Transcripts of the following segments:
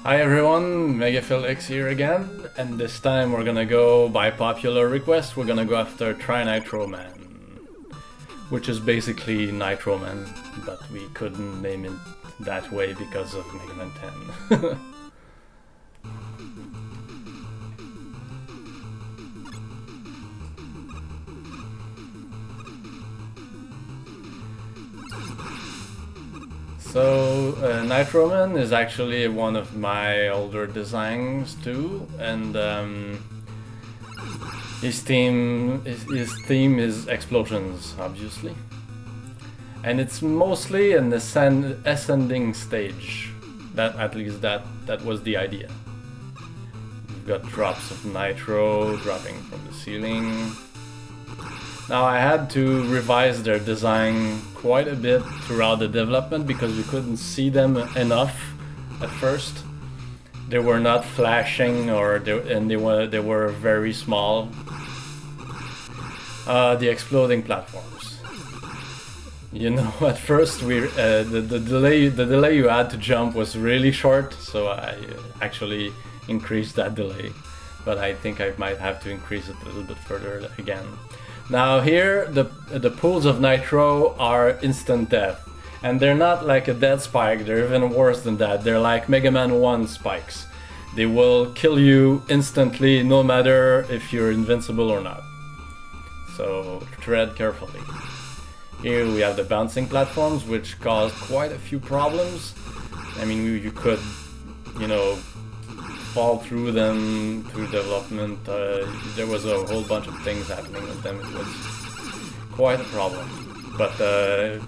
Hi everyone, MegaPhilX here again, and this time we're gonna go, by popular request, we're gonna go after TrinitroMan, which is basically Nitro Man, but we couldn't name it that way because of Megaman 10. So, Nitro Man is actually one of my older designs too, and his theme is explosions, obviously. And it's mostly an ascending stage. At least that was the idea. You've got drops of nitro dropping from the ceiling. Now I had to revise their design quite a bit throughout the development because we couldn't see them enough at first. They were not flashing, they were very small. The exploding platforms. You know, at first the delay you had to jump was really short, so I actually increased that delay. But I think I might have to increase it a little bit further again. Now here, the pools of nitro are instant death, and they're not like a dead spike, they're even worse than that. They're like Megaman 1 spikes. They will kill you instantly, no matter if you're invincible or not. So tread carefully. Here we have the bouncing platforms, which cause quite a few problems. I mean, you could, you know, fall through them through development. There was a whole bunch of things happening with them. It was quite a problem. But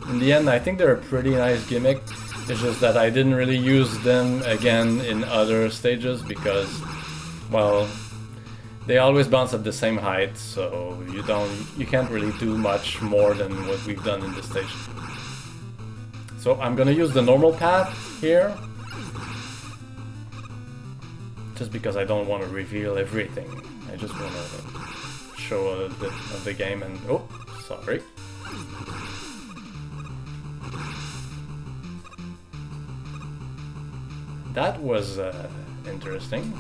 in the end, I think they're a pretty nice gimmick. It's just that I didn't really use them again in other stages because, well, they always bounce at the same height, so you can't really do much more than what we've done in this stage. So I'm gonna use the normal path here, just because I don't want to reveal everything. I just want to show a little bit of the game and... oh, sorry. That was interesting.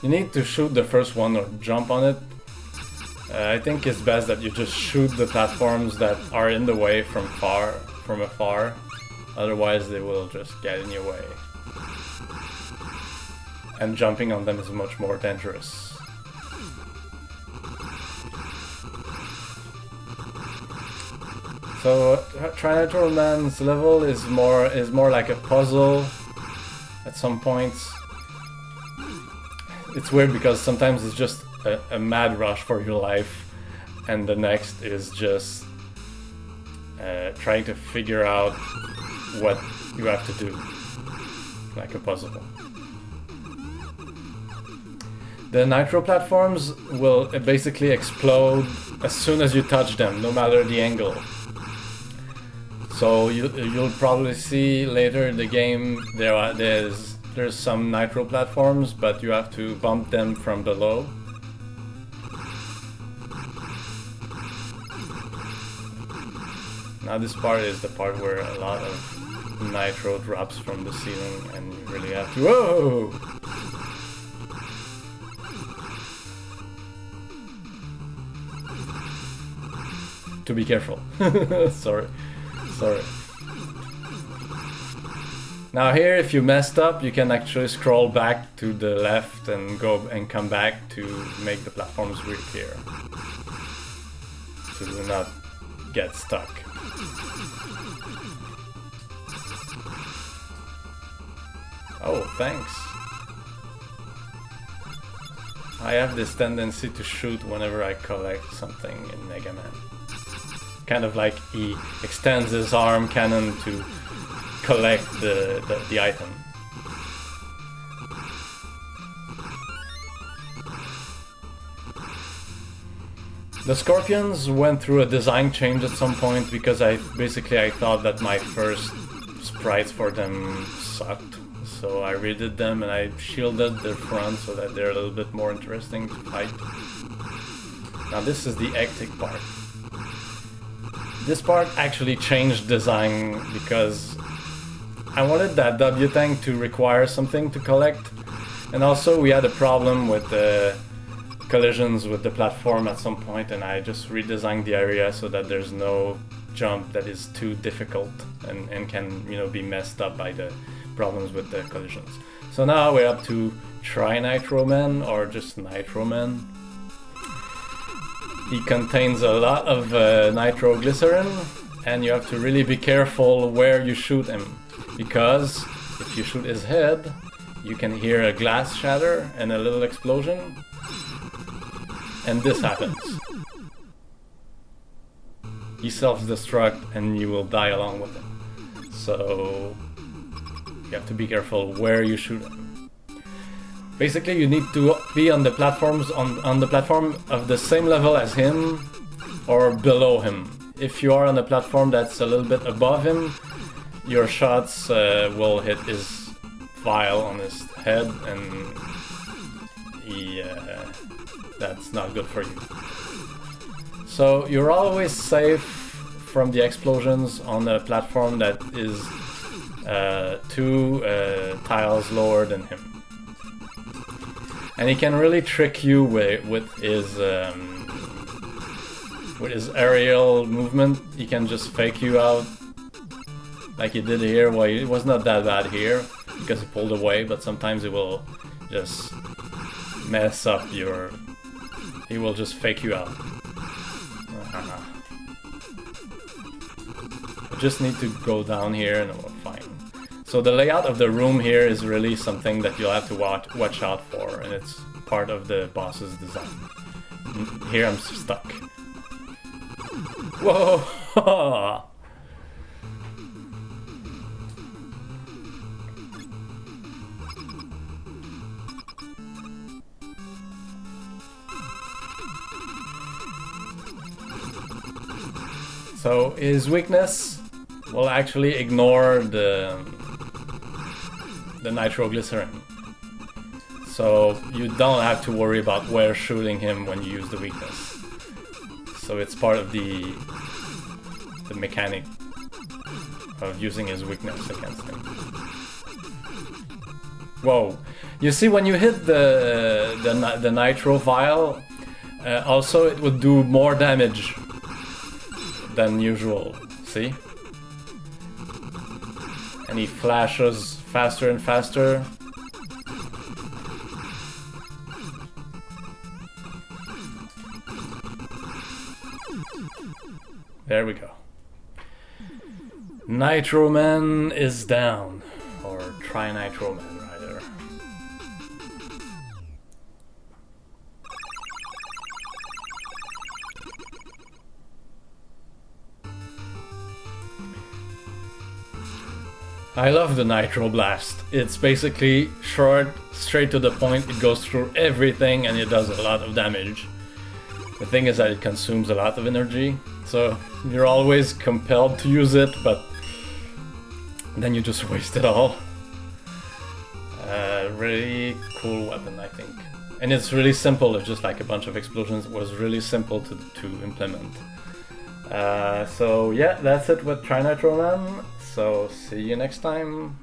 You need to shoot the first one or jump on it. I think it's best that you just shoot the platforms that are in the way from afar. Otherwise they will just get in your way. And jumping on them is much more dangerous. So TrinitroMan's level is more like a puzzle at some points. It's weird because sometimes it's just a mad rush for your life, and the next is just trying to figure out what you have to do, like a puzzle. The nitro platforms will basically explode as soon as you touch them, no matter the angle. So you'll probably see later in the game there's some nitro platforms, but you have to bump them from below. Now this part is the part where a lot of nitro drops from the ceiling and you really have to... whoa! To be careful. Sorry. Now here, if you messed up, you can actually scroll back to the left and go and come back to make the platforms reappear. So do not get stuck. Oh, thanks. I have this tendency to shoot whenever I collect something in Megaman. Kind of like he extends his arm cannon to collect the item. The Scorpions went through a design change at some point because I thought that my first sprites for them sucked. So I redid them and I shielded their front so that they're a little bit more interesting to fight. Now this is the hectic part. This part actually changed design because I wanted that W tank to require something to collect, and also we had a problem with the collisions with the platform at some point, and I just redesigned the area so that there's no jump that is too difficult and can, you know, be messed up by the problems with the collisions. So now we're up to TrinitroMan, or just Nitro Man. He contains a lot of nitroglycerin, and you have to really be careful where you shoot him, because if you shoot his head, you can hear a glass shatter and a little explosion, and this happens. He self-destruct and you will die along with him. So you have to be careful where you shoot him. Basically, you need to be on the platforms on the platform of the same level as him or below him. If you are on a platform that's a little bit above him, your shots will hit his vial on his head, and that's not good for you. So you're always safe from the explosions on a platform that is 2 tiles lower than him. And he can really trick you with his aerial movement. He can just fake you out, like he did here. Well, it was not that bad here because he pulled away, but sometimes it will just mess up your... He will just fake you out. You just need to go down here and we're fine. So the layout of the room here is really something that you'll have to watch out for, and it's part of the boss's design. Here I'm stuck. Whoa! So his weakness will actually ignore the nitroglycerin. So you don't have to worry about where shooting him when you use the weakness. So it's part of the mechanic of using his weakness against him. Whoa! You see, when you hit the nitro vial, also it would do more damage than usual. See? And he flashes faster and faster. There we go. Nitro Man is down. Or TrinitroMan, rather. I love the Nitro Blast. It's basically short, straight to the point, it goes through everything and it does a lot of damage. The thing is that it consumes a lot of energy, so you're always compelled to use it, but then you just waste it all. Really cool weapon, I think. And it's really simple, it's just like a bunch of explosions. It was really simple to implement. So yeah, that's it with TrinitroMan. So see you next time.